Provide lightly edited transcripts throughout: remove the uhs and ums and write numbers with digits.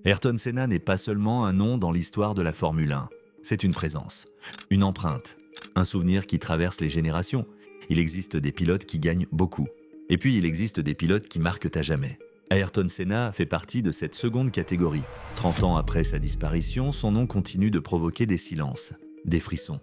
Ayrton Senna n'est pas seulement un nom dans l'histoire de la Formule 1, c'est une présence, une empreinte, un souvenir qui traverse les générations. Il existe des pilotes qui gagnent beaucoup, et puis il existe des pilotes qui marquent à jamais. Ayrton Senna fait partie de cette seconde catégorie. 30 ans après sa disparition, son nom continue de provoquer des silences, des frissons,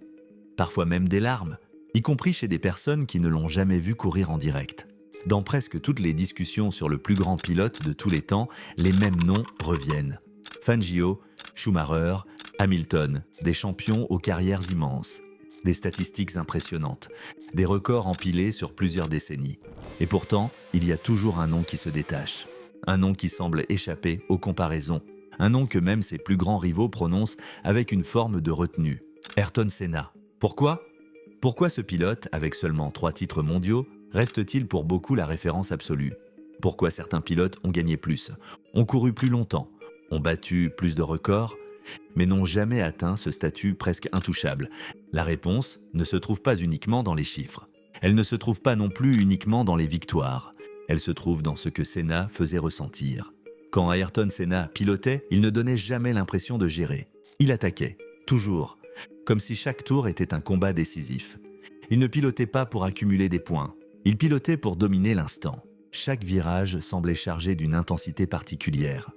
parfois même des larmes, y compris chez des personnes qui ne l'ont jamais vu courir en direct. Dans presque toutes les discussions sur le plus grand pilote de tous les temps, les mêmes noms reviennent. Fangio, Schumacher, Hamilton, des champions aux carrières immenses, des statistiques impressionnantes, des records empilés sur plusieurs décennies. Et pourtant, il y a toujours un nom qui se détache. Un nom qui semble échapper aux comparaisons. Un nom que même ses plus grands rivaux prononcent avec une forme de retenue. Ayrton Senna. Pourquoi ? Pourquoi ce pilote, avec seulement 3 titres mondiaux, reste-t-il pour beaucoup la référence absolue ? Pourquoi certains pilotes ont gagné plus, ont couru plus longtemps, ont battu plus de records, mais n'ont jamais atteint ce statut presque intouchable ? La réponse ne se trouve pas uniquement dans les chiffres. Elle ne se trouve pas non plus uniquement dans les victoires. Elle se trouve dans ce que Senna faisait ressentir. Quand Ayrton Senna pilotait, il ne donnait jamais l'impression de gérer. Il attaquait, toujours, comme si chaque tour était un combat décisif. Il ne pilotait pas pour accumuler des points. Il pilotait pour dominer l'instant. Chaque virage semblait chargé d'une intensité particulière.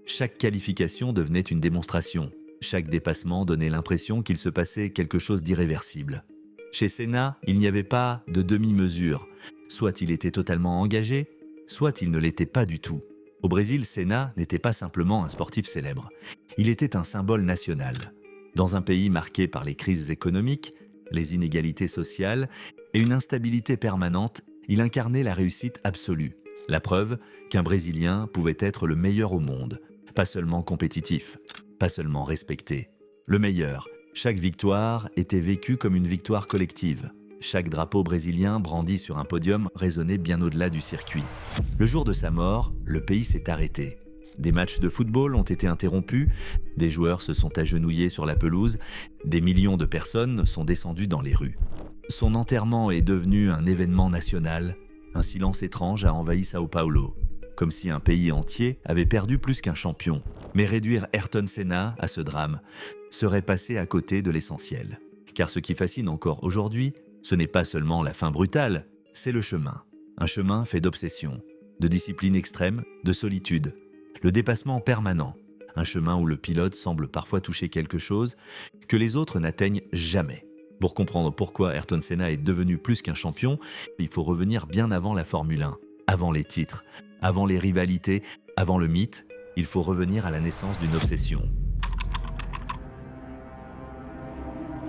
Chaque qualification devenait une démonstration. Chaque dépassement donnait l'impression qu'il se passait quelque chose d'irréversible. Chez Senna, il n'y avait pas de demi-mesure. Soit il était totalement engagé, soit il ne l'était pas du tout. Au Brésil, Senna n'était pas simplement un sportif célèbre. Il était un symbole national. Dans un pays marqué par les crises économiques, les inégalités sociales et une instabilité permanente, il incarnait la réussite absolue. La preuve qu'un Brésilien pouvait être le meilleur au monde. Pas seulement compétitif, pas seulement respecté. Le meilleur. Chaque victoire était vécue comme une victoire collective. Chaque drapeau brésilien brandi sur un podium résonnait bien au-delà du circuit. Le jour de sa mort, le pays s'est arrêté. Des matchs de football ont été interrompus, des joueurs se sont agenouillés sur la pelouse, des millions de personnes sont descendues dans les rues. Son enterrement est devenu un événement national. Un silence étrange a envahi Sao Paulo, comme si un pays entier avait perdu plus qu'un champion. Mais réduire Ayrton Senna à ce drame serait passer à côté de l'essentiel. Car ce qui fascine encore aujourd'hui, ce n'est pas seulement la fin brutale, c'est le chemin. Un chemin fait d'obsession, de discipline extrême, de solitude, le dépassement permanent. Un chemin où le pilote semble parfois toucher quelque chose que les autres n'atteignent jamais. Pour comprendre pourquoi Ayrton Senna est devenu plus qu'un champion, il faut revenir bien avant la Formule 1, avant les titres, avant les rivalités, avant le mythe. Il faut revenir à la naissance d'une obsession.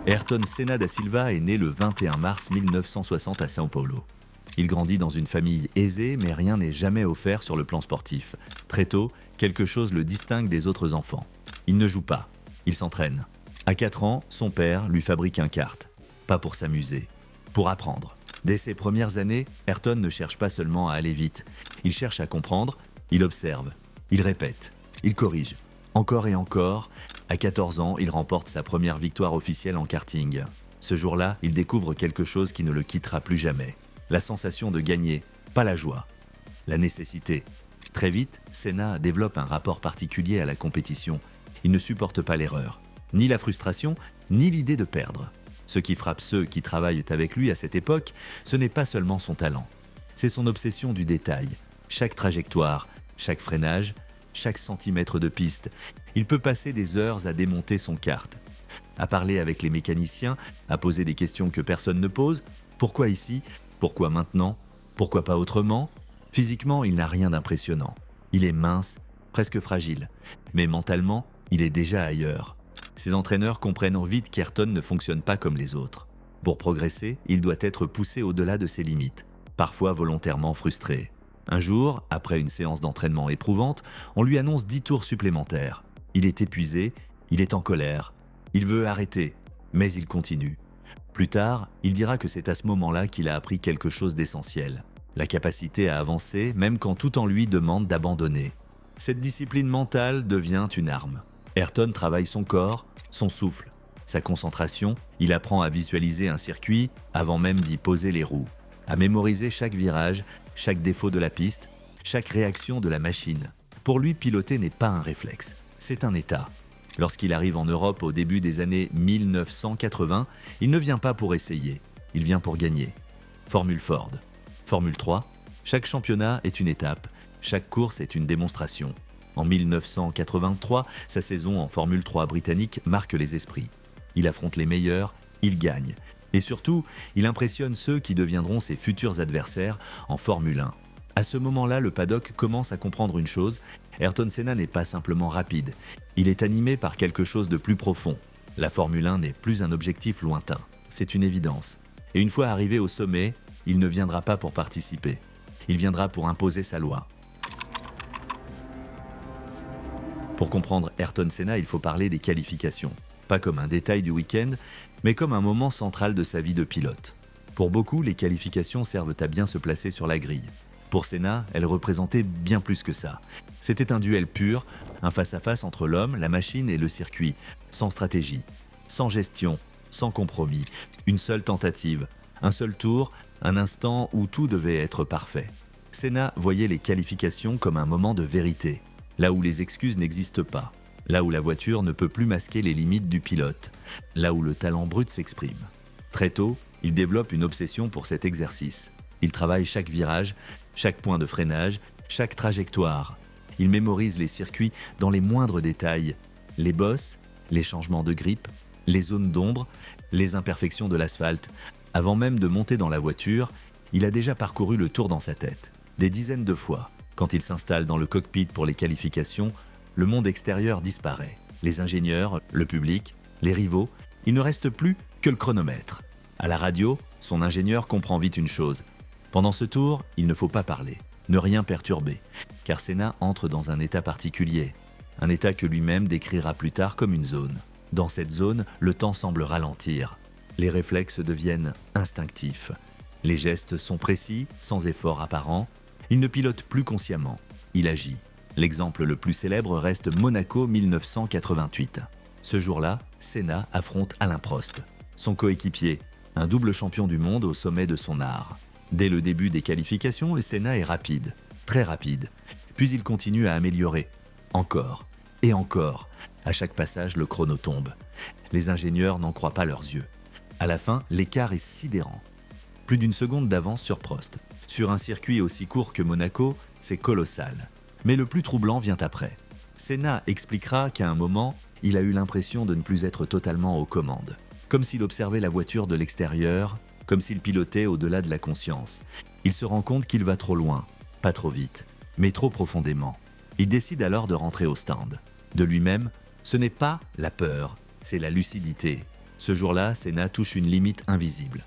Ayrton Senna da Silva est né le 21 mars 1960 à São Paulo. Il grandit dans une famille aisée, mais rien n'est jamais offert sur le plan sportif. Très tôt, quelque chose le distingue des autres enfants. Il ne joue pas, il s'entraîne. À 4 ans, son père lui fabrique un kart. Pas pour s'amuser, pour apprendre. Dès ses premières années, Ayrton ne cherche pas seulement à aller vite. Il cherche à comprendre, il observe, il répète, il corrige. Encore et encore, à 14 ans, il remporte sa première victoire officielle en karting. Ce jour-là, il découvre quelque chose qui ne le quittera plus jamais. La sensation de gagner, pas la joie, la nécessité. Très vite, Senna développe un rapport particulier à la compétition. Il ne supporte pas l'erreur, ni la frustration, ni l'idée de perdre. Ce qui frappe ceux qui travaillent avec lui à cette époque, ce n'est pas seulement son talent. C'est son obsession du détail. Chaque trajectoire, chaque freinage, chaque centimètre de piste. Il peut passer des heures à démonter son kart, à parler avec les mécaniciens, à poser des questions que personne ne pose. Pourquoi ici ? Pourquoi maintenant ? Pourquoi pas autrement ? Physiquement, il n'a rien d'impressionnant. Il est mince, presque fragile. Mais mentalement, il est déjà ailleurs. Ses entraîneurs comprennent vite qu'Ayrton ne fonctionne pas comme les autres. Pour progresser, il doit être poussé au-delà de ses limites, parfois volontairement frustré. Un jour, après une séance d'entraînement éprouvante, on lui annonce 10 tours supplémentaires. Il est épuisé, il est en colère. Il veut arrêter, mais il continue. Plus tard, il dira que c'est à ce moment-là qu'il a appris quelque chose d'essentiel. La capacité à avancer, même quand tout en lui demande d'abandonner. Cette discipline mentale devient une arme. Ayrton travaille son corps, son souffle, sa concentration. Il apprend à visualiser un circuit avant même d'y poser les roues. À mémoriser chaque virage, chaque défaut de la piste, chaque réaction de la machine. Pour lui, piloter n'est pas un réflexe, c'est un état. Lorsqu'il arrive en Europe au début des années 1980, il ne vient pas pour essayer, il vient pour gagner. Formule Ford. Formule 3, chaque championnat est une étape, chaque course est une démonstration. En 1983, sa saison en Formule 3 britannique marque les esprits. Il affronte les meilleurs, il gagne. Et surtout, il impressionne ceux qui deviendront ses futurs adversaires en Formule 1. À ce moment-là, le paddock commence à comprendre une chose, Ayrton Senna n'est pas simplement rapide, il est animé par quelque chose de plus profond. La Formule 1 n'est plus un objectif lointain, c'est une évidence. Et une fois arrivé au sommet, il ne viendra pas pour participer, il viendra pour imposer sa loi. Pour comprendre Ayrton Senna, il faut parler des qualifications. Pas comme un détail du week-end, mais comme un moment central de sa vie de pilote. Pour beaucoup, les qualifications servent à bien se placer sur la grille. Pour Senna, elles représentaient bien plus que ça. C'était un duel pur, un face-à-face entre l'homme, la machine et le circuit, sans stratégie, sans gestion, sans compromis, une seule tentative, un seul tour, un instant où tout devait être parfait. Senna voyait les qualifications comme un moment de vérité, là où les excuses n'existent pas, là où la voiture ne peut plus masquer les limites du pilote, là où le talent brut s'exprime. Très tôt, il développe une obsession pour cet exercice. Il travaille chaque virage, chaque point de freinage, chaque trajectoire. Il mémorise les circuits dans les moindres détails, les bosses, les changements de grippe, les zones d'ombre, les imperfections de l'asphalte. Avant même de monter dans la voiture, il a déjà parcouru le tour dans sa tête, des dizaines de fois. Quand il s'installe dans le cockpit pour les qualifications, le monde extérieur disparaît. Les ingénieurs, le public, les rivaux, il ne reste plus que le chronomètre. À la radio, son ingénieur comprend vite une chose. Pendant ce tour, il ne faut pas parler, ne rien perturber, car Senna entre dans un état particulier, un état que lui-même décrira plus tard comme une zone. Dans cette zone, le temps semble ralentir. Les réflexes deviennent instinctifs. Les gestes sont précis, sans effort apparent. Il ne pilote plus consciemment, il agit. L'exemple le plus célèbre reste Monaco 1988. Ce jour-là, Senna affronte Alain Prost, son coéquipier, un double champion du monde au sommet de son art. Dès le début des qualifications, Senna est rapide, très rapide. Puis il continue à améliorer. Encore et encore. À chaque passage, le chrono tombe. Les ingénieurs n'en croient pas leurs yeux. À la fin, l'écart est sidérant. Plus d'une seconde d'avance sur Prost. Sur un circuit aussi court que Monaco, c'est colossal. Mais le plus troublant vient après. Senna expliquera qu'à un moment, il a eu l'impression de ne plus être totalement aux commandes. Comme s'il observait la voiture de l'extérieur, comme s'il pilotait au-delà de la conscience. Il se rend compte qu'il va trop loin, pas trop vite, mais trop profondément. Il décide alors de rentrer au stand. De lui-même, ce n'est pas la peur, c'est la lucidité. Ce jour-là, Senna touche une limite invisible.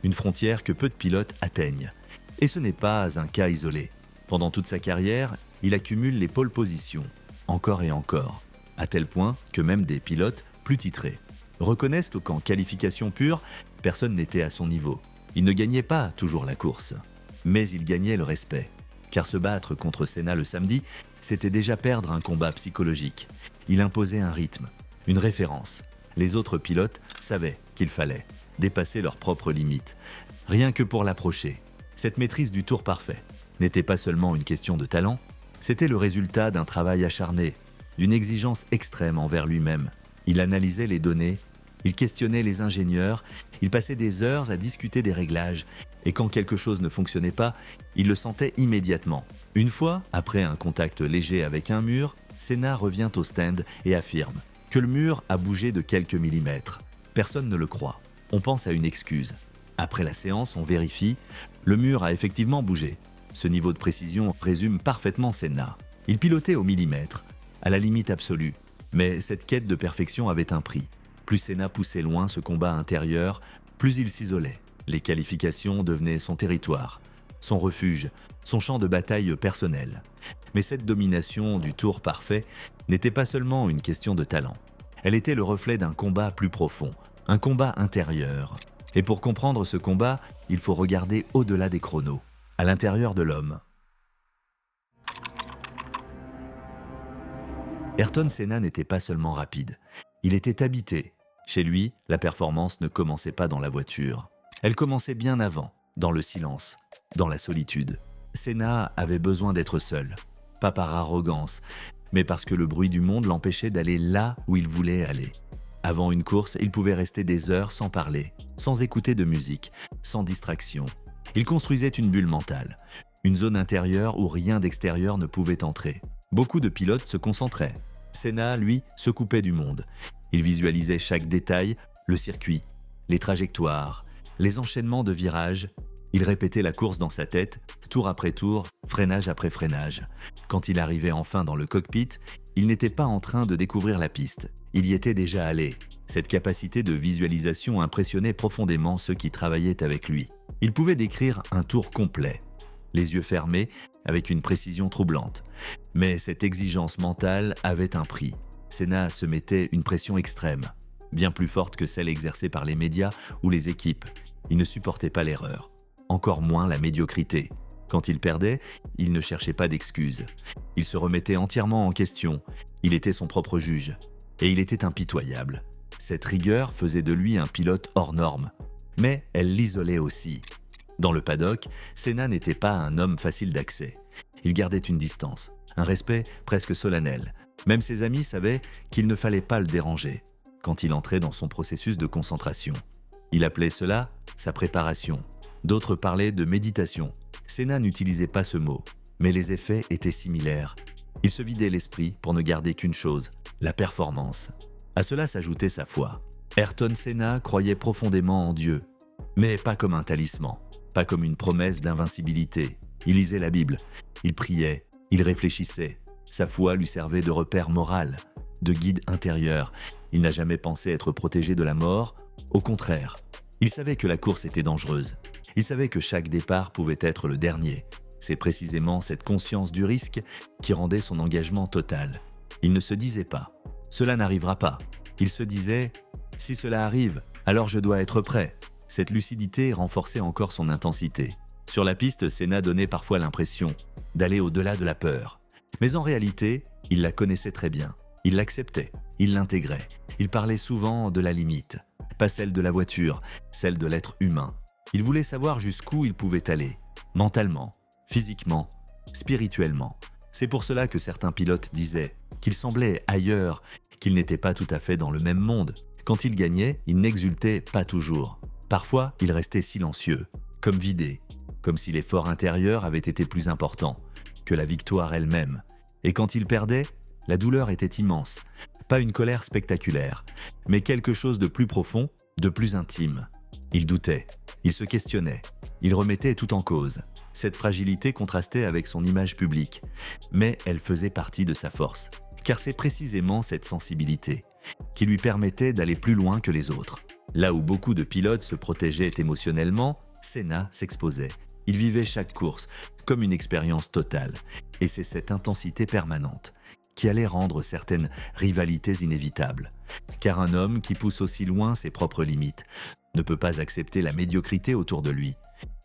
Une frontière que peu de pilotes atteignent. Et ce n'est pas un cas isolé. Pendant toute sa carrière, il accumule les pole positions, encore et encore, à tel point que même des pilotes plus titrés reconnaissent qu'en qualification pure, personne n'était à son niveau. Il ne gagnait pas toujours la course, mais il gagnait le respect. Car se battre contre Senna le samedi, c'était déjà perdre un combat psychologique. Il imposait un rythme, une référence. Les autres pilotes savaient qu'il fallait dépasser leurs propres limites, rien que pour l'approcher. Cette maîtrise du tour parfait n'était pas seulement une question de talent, c'était le résultat d'un travail acharné, d'une exigence extrême envers lui-même. Il analysait les données, il questionnait les ingénieurs, il passait des heures à discuter des réglages, et quand quelque chose ne fonctionnait pas, il le sentait immédiatement. Une fois, après un contact léger avec un mur, Senna revient au stand et affirme que le mur a bougé de quelques millimètres. Personne ne le croit. On pense à une excuse. Après la séance, on vérifie, le mur a effectivement bougé. Ce niveau de précision résume parfaitement Senna. Il pilotait au millimètre, à la limite absolue. Mais cette quête de perfection avait un prix. Plus Senna poussait loin ce combat intérieur, plus il s'isolait. Les qualifications devenaient son territoire, son refuge, son champ de bataille personnel. Mais cette domination du tour parfait n'était pas seulement une question de talent. Elle était le reflet d'un combat plus profond, un combat intérieur. Et pour comprendre ce combat, il faut regarder au-delà des chronos, à l'intérieur de l'homme. Ayrton Senna n'était pas seulement rapide, il était habité. Chez lui, la performance ne commençait pas dans la voiture. Elle commençait bien avant, dans le silence, dans la solitude. Senna avait besoin d'être seul. pas par arrogance, mais parce que le bruit du monde l'empêchait d'aller là où il voulait aller. Avant une course, il pouvait rester des heures sans parler, sans écouter de musique, sans distraction. Il construisait une bulle mentale, une zone intérieure où rien d'extérieur ne pouvait entrer. Beaucoup de pilotes se concentraient. Senna, lui, se coupait du monde. Il visualisait chaque détail, le circuit, les trajectoires, les enchaînements de virages. Il répétait la course dans sa tête, tour après tour, freinage après freinage. Quand il arrivait enfin dans le cockpit, il n'était pas en train de découvrir la piste. Il y était déjà allé. Cette capacité de visualisation impressionnait profondément ceux qui travaillaient avec lui. Il pouvait décrire un tour complet, les yeux fermés, avec une précision troublante. Mais cette exigence mentale avait un prix. Senna se mettait une pression extrême, bien plus forte que celle exercée par les médias ou les équipes. Il ne supportait pas l'erreur, encore moins la médiocrité. Quand il perdait, il ne cherchait pas d'excuses. Il se remettait entièrement en question. Il était son propre juge. Et il était impitoyable. Cette rigueur faisait de lui un pilote hors norme. Mais elle l'isolait aussi. Dans le paddock, Senna n'était pas un homme facile d'accès. Il gardait une distance, un respect presque solennel. Même ses amis savaient qu'il ne fallait pas le déranger quand il entrait dans son processus de concentration. Il appelait cela sa préparation. D'autres parlaient de méditation. Senna n'utilisait pas ce mot, mais les effets étaient similaires. Il se vidait l'esprit pour ne garder qu'une chose, la performance. À cela s'ajoutait sa foi. Ayrton Senna croyait profondément en Dieu, mais pas comme un talisman, pas comme une promesse d'invincibilité. Il lisait la Bible, il priait, il réfléchissait. Sa foi lui servait de repère moral, de guide intérieur. Il n'a jamais pensé être protégé de la mort, au contraire. Il savait que la course était dangereuse. Il savait que chaque départ pouvait être le dernier. C'est précisément cette conscience du risque qui rendait son engagement total. Il ne se disait pas « cela n'arrivera pas ». Il se disait « si cela arrive, alors je dois être prêt ». Cette lucidité renforçait encore son intensité. Sur la piste, Senna donnait parfois l'impression d'aller au-delà de la peur. Mais en réalité, il la connaissait très bien. Il l'acceptait, il l'intégrait. Il parlait souvent de la limite. Pas celle de la voiture, celle de l'être humain. Il voulait savoir jusqu'où il pouvait aller, mentalement, physiquement, spirituellement. C'est pour cela que certains pilotes disaient qu'il semblait ailleurs, qu'il n'était pas tout à fait dans le même monde. Quand il gagnait, il n'exultait pas toujours. Parfois, il restait silencieux, comme vidé, comme si l'effort intérieur avait été plus important que la victoire elle-même. Et quand il perdait, la douleur était immense. Pas une colère spectaculaire, mais quelque chose de plus profond, de plus intime. Il doutait, il se questionnait, il remettait tout en cause. Cette fragilité contrastait avec son image publique, mais elle faisait partie de sa force, car c'est précisément cette sensibilité qui lui permettait d'aller plus loin que les autres. Là où beaucoup de pilotes se protégeaient émotionnellement, Senna s'exposait. Il vivait chaque course comme une expérience totale, et c'est cette intensité permanente qui allait rendre certaines rivalités inévitables. Car un homme qui pousse aussi loin ses propres limites ne peut pas accepter la médiocrité autour de lui.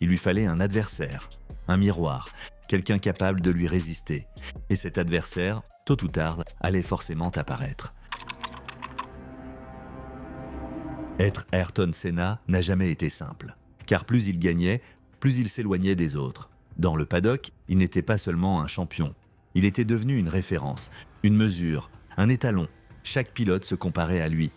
Il lui fallait un adversaire, un miroir, quelqu'un capable de lui résister. Et cet adversaire, tôt ou tard, allait forcément apparaître. Être Ayrton Senna n'a jamais été simple, car plus il gagnait, plus il s'éloignait des autres. Dans le paddock, il n'était pas seulement un champion. Il était devenu une référence, une mesure, un étalon. Chaque pilote se comparait à lui.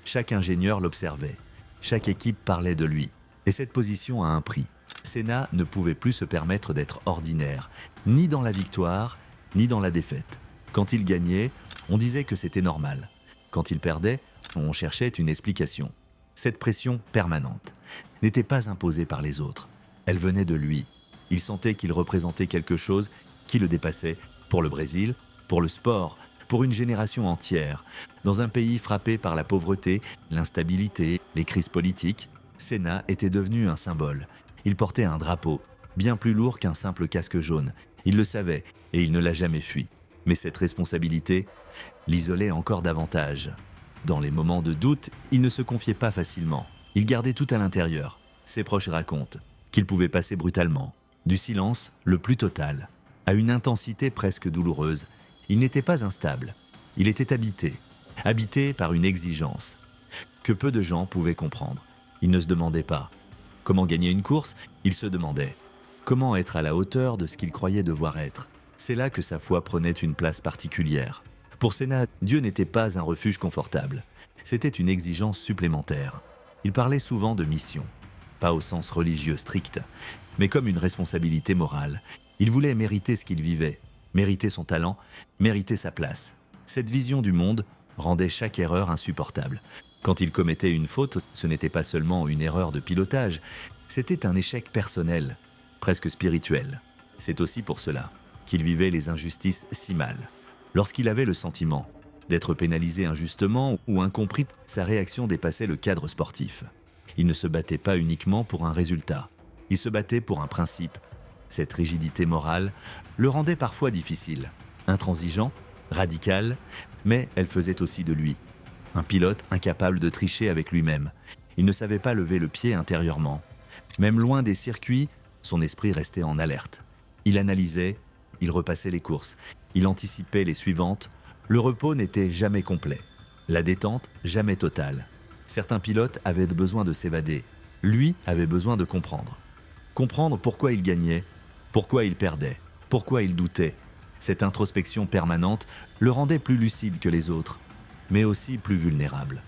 Chaque ingénieur l'observait. Chaque équipe parlait de lui. Et cette position a un prix. Senna ne pouvait plus se permettre d'être ordinaire, ni dans la victoire, ni dans la défaite. Quand il gagnait, on disait que c'était normal. Quand il perdait, on cherchait une explication. Cette pression permanente n'était pas imposée par les autres. Elle venait de lui. Il sentait qu'il représentait quelque chose qui le dépassait pour le Brésil, pour le sport, pour une génération entière. Dans un pays frappé par la pauvreté, l'instabilité, les crises politiques, Senna était devenu un symbole. Il portait un drapeau, bien plus lourd qu'un simple casque jaune. Il le savait et il ne l'a jamais fui. Mais cette responsabilité l'isolait encore davantage. Dans les moments de doute, il ne se confiait pas facilement. Il gardait tout à l'intérieur. Ses proches racontent qu'il pouvait passer brutalement, du silence le plus total, à une intensité presque douloureuse. Il n'était pas instable. Il était habité par une exigence que peu de gens pouvaient comprendre. Il ne se demandait pas comment gagner une course, il se demandait comment être à la hauteur de ce qu'il croyait devoir être. C'est là que sa foi prenait une place particulière. Pour Senna, Dieu n'était pas un refuge confortable. C'était une exigence supplémentaire. Il parlait souvent de mission, pas au sens religieux strict, mais comme une responsabilité morale. Il voulait mériter ce qu'il vivait, mériter son talent, mériter sa place. Cette vision du monde rendait chaque erreur insupportable. Quand il commettait une faute, ce n'était pas seulement une erreur de pilotage, c'était un échec personnel, presque spirituel. C'est aussi pour cela qu'il vivait les injustices si mal. Lorsqu'il avait le sentiment d'être pénalisé injustement ou incompris, sa réaction dépassait le cadre sportif. Il ne se battait pas uniquement pour un résultat, il se battait pour un principe. Cette rigidité morale le rendait parfois difficile, intransigeant, radical, mais elle faisait aussi de lui un pilote incapable de tricher avec lui-même. Il ne savait pas lever le pied intérieurement. Même loin des circuits, son esprit restait en alerte. Il analysait, il repassait les courses, il anticipait les suivantes. Le repos n'était jamais complet, la détente jamais totale. Certains pilotes avaient besoin de s'évader. Lui avait besoin de comprendre. Comprendre pourquoi il gagnait, pourquoi il perdait, pourquoi il doutait. Cette introspection permanente le rendait plus lucide que les autres, mais aussi plus vulnérable.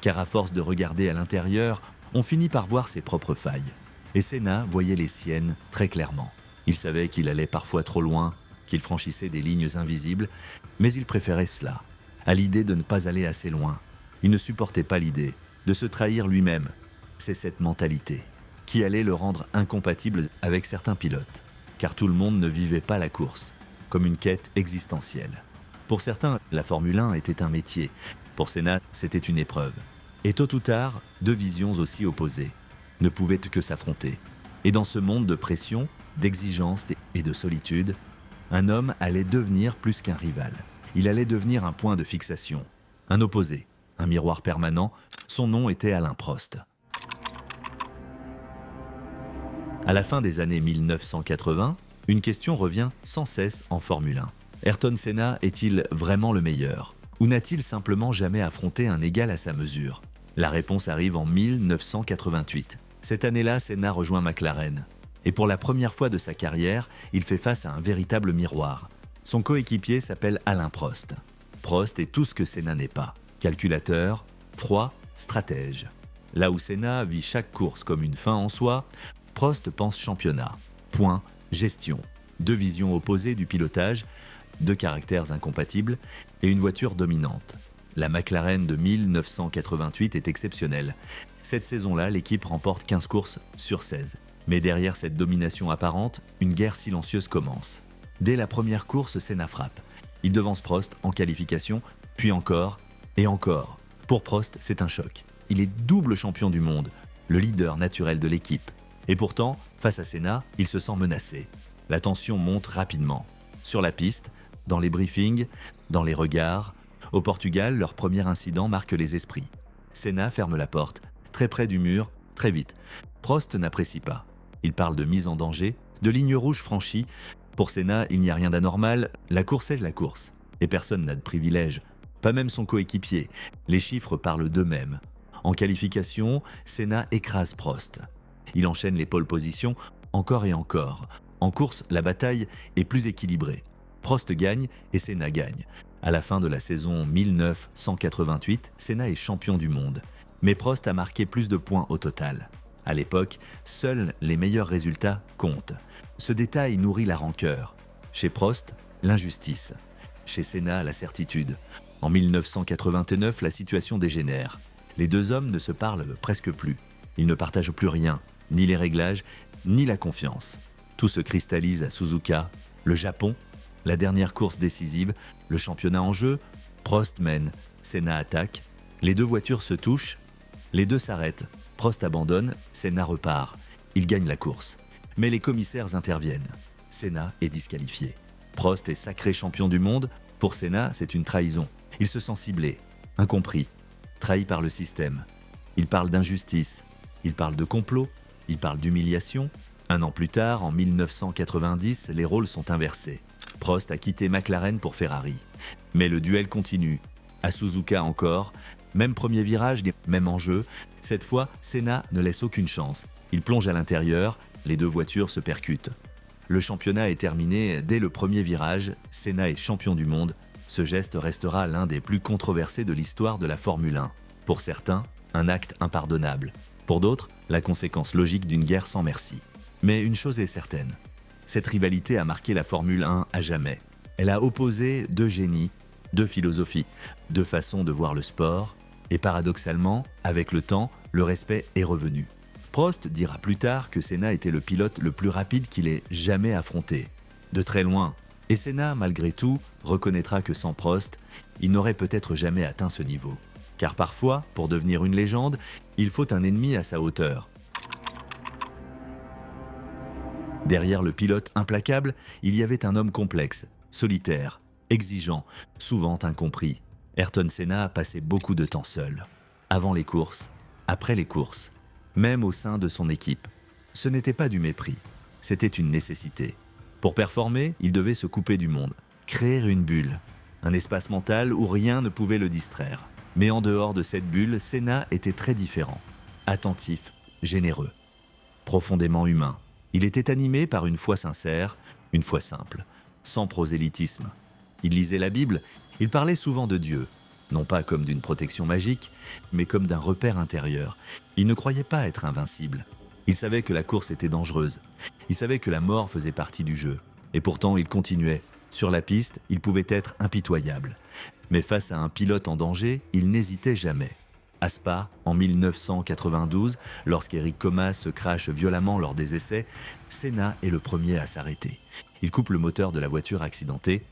Car à force de regarder à l'intérieur, on finit par voir ses propres failles. Et Senna voyait les siennes très clairement. Il savait qu'il allait parfois trop loin, qu'il franchissait des lignes invisibles, mais il préférait cela, à l'idée de ne pas aller assez loin. Il ne supportait pas l'idée de se trahir lui-même. C'est cette mentalité qui allait le rendre incompatible avec certains pilotes, car tout le monde ne vivait pas la course comme une quête existentielle. Pour certains, la Formule 1 était un métier. Pour Senna, c'était une épreuve. Et tôt ou tard, deux visions aussi opposées ne pouvaient que s'affronter. Et dans ce monde de pression, d'exigence et de solitude, un homme allait devenir plus qu'un rival. Il allait devenir un point de fixation, un opposé, un miroir permanent. Son nom était Alain Prost. À la fin des années 1980, une question revient sans cesse en Formule 1. Ayrton Senna est-il vraiment le meilleur? Ou n'a-t-il simplement jamais affronté un égal à sa mesure? La réponse arrive en 1988. Cette année-là, Senna rejoint McLaren. Et pour la première fois de sa carrière, il fait face à un véritable miroir. Son coéquipier s'appelle Alain Prost. Prost est tout ce que Senna n'est pas. Calculateur, froid, stratège. Là où Senna vit chaque course comme une fin en soi, Prost pense championnat, points, gestion. Deux visions opposées du pilotage, deux caractères incompatibles et une voiture dominante. La McLaren de 1988 est exceptionnelle. Cette saison-là, l'équipe remporte 15 courses sur 16. Mais derrière cette domination apparente, une guerre silencieuse commence. Dès la première course, Senna frappe. Il devance Prost en qualification, puis encore et encore. Pour Prost, c'est un choc. Il est double champion du monde, le leader naturel de l'équipe. Et pourtant, face à Senna, il se sent menacé. La tension monte rapidement. Sur la piste, dans les briefings, dans les regards. Au Portugal, leur premier incident marque les esprits. Senna ferme la porte, très près du mur, très vite. Prost n'apprécie pas. Il parle de mise en danger, de ligne rouge franchie. Pour Senna, il n'y a rien d'anormal, la course est la course. Et personne n'a de privilège, pas même son coéquipier. Les chiffres parlent d'eux-mêmes. En qualification, Senna écrase Prost. Il enchaîne les pole positions encore et encore. En course, la bataille est plus équilibrée. Prost gagne et Senna gagne. À la fin de la saison 1988, Senna est champion du monde. Mais Prost a marqué plus de points au total. À l'époque, seuls les meilleurs résultats comptent. Ce détail nourrit la rancœur. Chez Prost, l'injustice. Chez Senna, la certitude. En 1989, la situation dégénère. Les deux hommes ne se parlent presque plus. Ils ne partagent plus rien, ni les réglages, ni la confiance. Tout se cristallise à Suzuka, le Japon, la dernière course décisive, le championnat en jeu. Prost mène, Senna attaque. Les deux voitures se touchent, les deux s'arrêtent. Prost abandonne, Senna repart. Il gagne la course. Mais les commissaires interviennent. Senna est disqualifié. Prost est sacré champion du monde. Pour Senna, c'est une trahison. Il se sent ciblé, incompris, trahi par le système. Il parle d'injustice, il parle de complot, il parle d'humiliation. Un an plus tard, en 1990, les rôles sont inversés. Prost a quitté McLaren pour Ferrari. Mais le duel continue. À Suzuka encore, même premier virage, même enjeu. Cette fois, Senna ne laisse aucune chance. Il plonge à l'intérieur, les deux voitures se percutent. Le championnat est terminé dès le premier virage, Senna est champion du monde. Ce geste restera l'un des plus controversés de l'histoire de la Formule 1. Pour certains, un acte impardonnable. Pour d'autres, la conséquence logique d'une guerre sans merci. Mais une chose est certaine, cette rivalité a marqué la Formule 1 à jamais. Elle a opposé deux génies, deux philosophies, deux façons de voir le sport, et paradoxalement, avec le temps, le respect est revenu. Prost dira plus tard que Senna était le pilote le plus rapide qu'il ait jamais affronté, de très loin. Et Senna, malgré tout, reconnaîtra que sans Prost, il n'aurait peut-être jamais atteint ce niveau. Car parfois, pour devenir une légende, il faut un ennemi à sa hauteur. Derrière le pilote implacable, il y avait un homme complexe, solitaire, exigeant, souvent incompris. Ayrton Senna passait beaucoup de temps seul. Avant les courses, après les courses, même au sein de son équipe. Ce n'était pas du mépris, c'était une nécessité. Pour performer, il devait se couper du monde, créer une bulle, un espace mental où rien ne pouvait le distraire. Mais en dehors de cette bulle, Senna était très différent. Attentif, généreux, profondément humain. Il était animé par une foi sincère, une foi simple, sans prosélytisme. Il lisait la Bible, il parlait souvent de Dieu, non pas comme d'une protection magique, mais comme d'un repère intérieur. Il ne croyait pas être invincible. Il savait que la course était dangereuse. Il savait que la mort faisait partie du jeu. Et pourtant, il continuait. Sur la piste, il pouvait être impitoyable. Mais face à un pilote en danger, il n'hésitait jamais. À Spa, en 1992, lorsqu'Eric Coma se crache violemment lors des essais, Senna est le premier à s'arrêter. Il coupe le moteur de la voiture accidentée.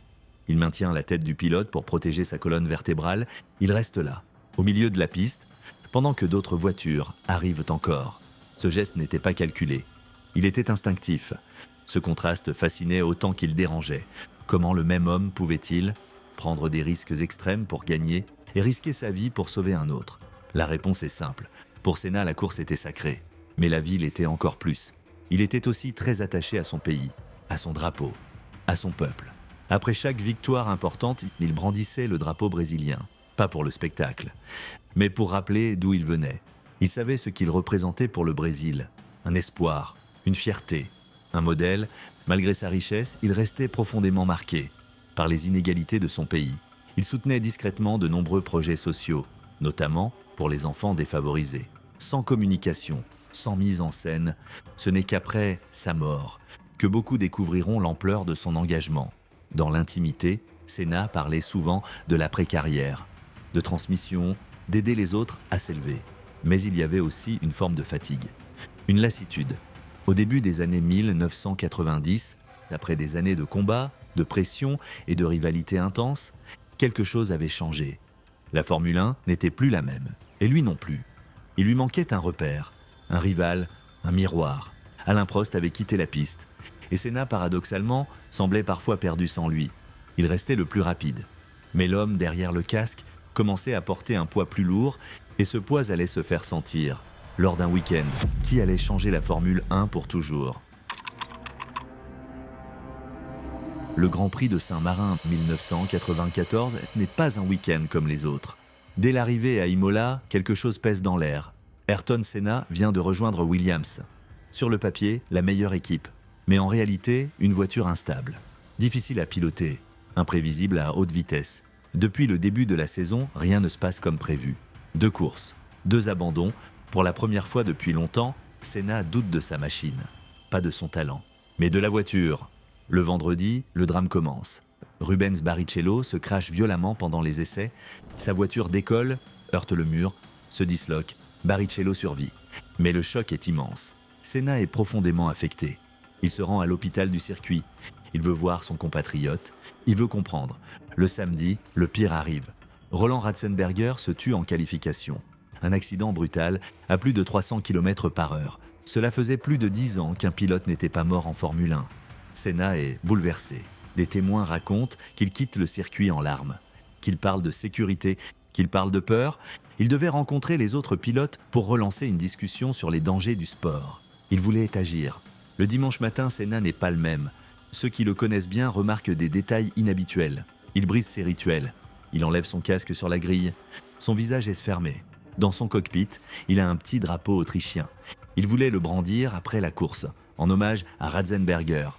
Il maintient la tête du pilote pour protéger sa colonne vertébrale. Il reste là, au milieu de la piste, pendant que d'autres voitures arrivent encore. Ce geste n'était pas calculé. Il était instinctif. Ce contraste fascinait autant qu'il dérangeait. Comment le même homme pouvait-il prendre des risques extrêmes pour gagner et risquer sa vie pour sauver un autre? La réponse est simple. Pour Senna, la course était sacrée. Mais la vie l'était encore plus. Il était aussi très attaché à son pays, à son drapeau, à son peuple. Après chaque victoire importante, il brandissait le drapeau brésilien. Pas pour le spectacle, mais pour rappeler d'où il venait. Il savait ce qu'il représentait pour le Brésil. Un espoir, une fierté, un modèle. Malgré sa richesse, il restait profondément marqué par les inégalités de son pays. Il soutenait discrètement de nombreux projets sociaux, notamment pour les enfants défavorisés. Sans communication, sans mise en scène, ce n'est qu'après sa mort que beaucoup découvriront l'ampleur de son engagement. Dans l'intimité, Senna parlait souvent de l'après-carrière, de transmission, d'aider les autres à s'élever. Mais il y avait aussi une forme de fatigue, une lassitude. Au début des années 1990, après des années de combat, de pression et de rivalité intense, quelque chose avait changé. La Formule 1 n'était plus la même, et lui non plus. Il lui manquait un repère, un rival, un miroir. Alain Prost avait quitté la piste, et Senna, paradoxalement, semblait parfois perdu sans lui. Il restait le plus rapide. Mais l'homme derrière le casque commençait à porter un poids plus lourd, et ce poids allait se faire sentir. Lors d'un week-end, qui allait changer la Formule 1 pour toujours? Le Grand Prix de Saint-Marin 1994 n'est pas un week-end comme les autres. Dès l'arrivée à Imola, quelque chose pèse dans l'air. Ayrton Senna vient de rejoindre Williams. Sur le papier, la meilleure équipe. Mais en réalité, une voiture instable. Difficile à piloter, imprévisible à haute vitesse. Depuis le début de la saison, rien ne se passe comme prévu. 2 courses, 2 abandons. Pour la première fois depuis longtemps, Senna doute de sa machine. Pas de son talent, mais de la voiture. Le vendredi, le drame commence. Rubens Barrichello se crache violemment pendant les essais. Sa voiture décolle, heurte le mur, se disloque. Barrichello survit. Mais le choc est immense. Senna est profondément affecté. Il se rend à l'hôpital du circuit. Il veut voir son compatriote. Il veut comprendre. Le samedi, le pire arrive. Roland Ratzenberger se tue en qualification. Un accident brutal à plus de 300 km/h. Cela faisait plus de 10 ans qu'un pilote n'était pas mort en Formule 1. Senna est bouleversé. Des témoins racontent qu'il quitte le circuit en larmes, qu'il parle de sécurité, qu'il parle de peur. Il devait rencontrer les autres pilotes pour relancer une discussion sur les dangers du sport. Il voulait agir. Le dimanche matin, Senna n'est pas le même. Ceux qui le connaissent bien remarquent des détails inhabituels. Il brise ses rituels. Il enlève son casque sur la grille. Son visage est fermé. Dans son cockpit, il a un petit drapeau autrichien. Il voulait le brandir après la course, en hommage à Ratzenberger.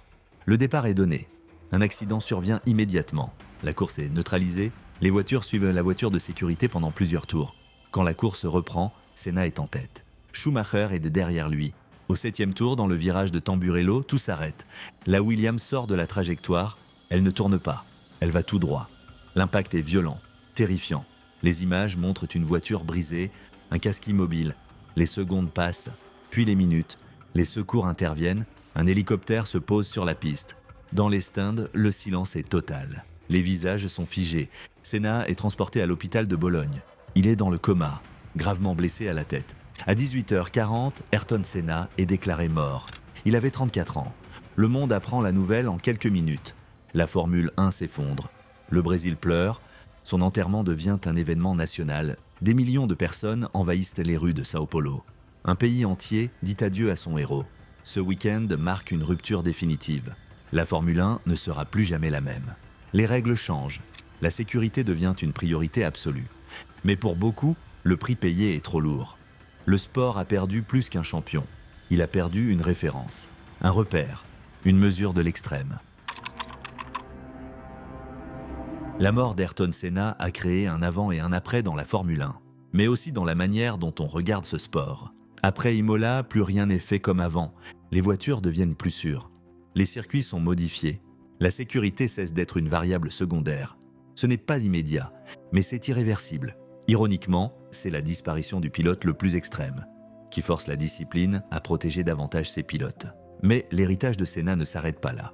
Le départ est donné. Un accident survient immédiatement. La course est neutralisée. Les voitures suivent la voiture de sécurité pendant plusieurs tours. Quand la course reprend, Senna est en tête. Schumacher est derrière lui. Au 7e tour, dans le virage de Tamburello, tout s'arrête. La Williams sort de la trajectoire. Elle ne tourne pas. Elle va tout droit. L'impact est violent, terrifiant. Les images montrent une voiture brisée, un casque immobile. Les secondes passent, puis les minutes. Les secours interviennent. Un hélicoptère se pose sur la piste. Dans les stands, le silence est total. Les visages sont figés. Senna est transporté à l'hôpital de Bologne. Il est dans le coma, gravement blessé à la tête. À 18h40, Ayrton Senna est déclaré mort. Il avait 34 ans. Le monde apprend la nouvelle en quelques minutes. La Formule 1 s'effondre. Le Brésil pleure. Son enterrement devient un événement national. Des millions de personnes envahissent les rues de Sao Paulo. Un pays entier dit adieu à son héros. Ce week-end marque une rupture définitive. La Formule 1 ne sera plus jamais la même. Les règles changent. La sécurité devient une priorité absolue. Mais pour beaucoup, le prix payé est trop lourd. Le sport a perdu plus qu'un champion. Il a perdu une référence, un repère, une mesure de l'extrême. La mort d'Ayrton Senna a créé un avant et un après dans la Formule 1, mais aussi dans la manière dont on regarde ce sport. Après Imola, plus rien n'est fait comme avant. Les voitures deviennent plus sûres. Les circuits sont modifiés. La sécurité cesse d'être une variable secondaire. Ce n'est pas immédiat, mais c'est irréversible. Ironiquement, c'est la disparition du pilote le plus extrême, qui force la discipline à protéger davantage ses pilotes. Mais l'héritage de Senna ne s'arrête pas là.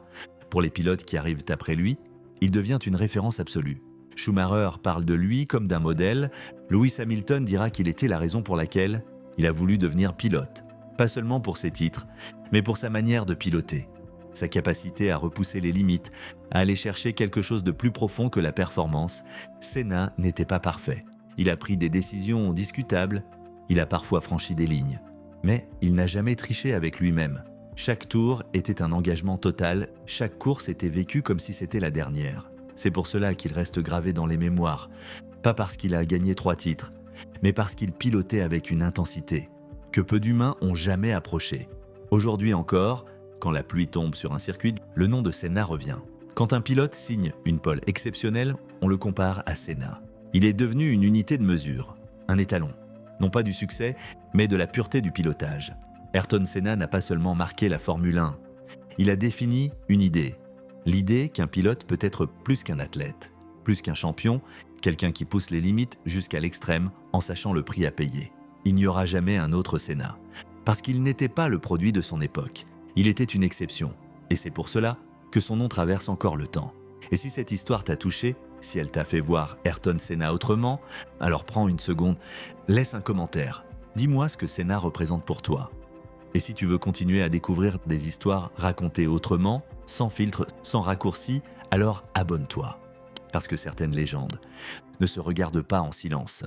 Pour les pilotes qui arrivent après lui, il devient une référence absolue. Schumacher parle de lui comme d'un modèle. Lewis Hamilton dira qu'il était la raison pour laquelle il a voulu devenir pilote. Pas seulement pour ses titres, mais pour sa manière de piloter. Sa capacité à repousser les limites, à aller chercher quelque chose de plus profond que la performance. Senna n'était pas parfait. Il a pris des décisions discutables, il a parfois franchi des lignes. Mais il n'a jamais triché avec lui-même. Chaque tour était un engagement total, chaque course était vécue comme si c'était la dernière. C'est pour cela qu'il reste gravé dans les mémoires, pas parce qu'il a gagné 3 titres, mais parce qu'il pilotait avec une intensité que peu d'humains ont jamais approchée. Aujourd'hui encore, quand la pluie tombe sur un circuit, le nom de Senna revient. Quand un pilote signe une pole exceptionnelle, on le compare à Senna. Il est devenu une unité de mesure, un étalon. Non pas du succès, mais de la pureté du pilotage. Ayrton Senna n'a pas seulement marqué la Formule 1. Il a défini une idée. L'idée qu'un pilote peut être plus qu'un athlète, plus qu'un champion, quelqu'un qui pousse les limites jusqu'à l'extrême en sachant le prix à payer. Il n'y aura jamais un autre Senna, parce qu'il n'était pas le produit de son époque. Il était une exception, et c'est pour cela que son nom traverse encore le temps. Et si cette histoire t'a touché, si elle t'a fait voir Ayrton Senna autrement, alors prends une seconde, laisse un commentaire. Dis-moi ce que Senna représente pour toi. Et si tu veux continuer à découvrir des histoires racontées autrement, sans filtre, sans raccourci, alors abonne-toi. Parce que certaines légendes ne se regardent pas en silence.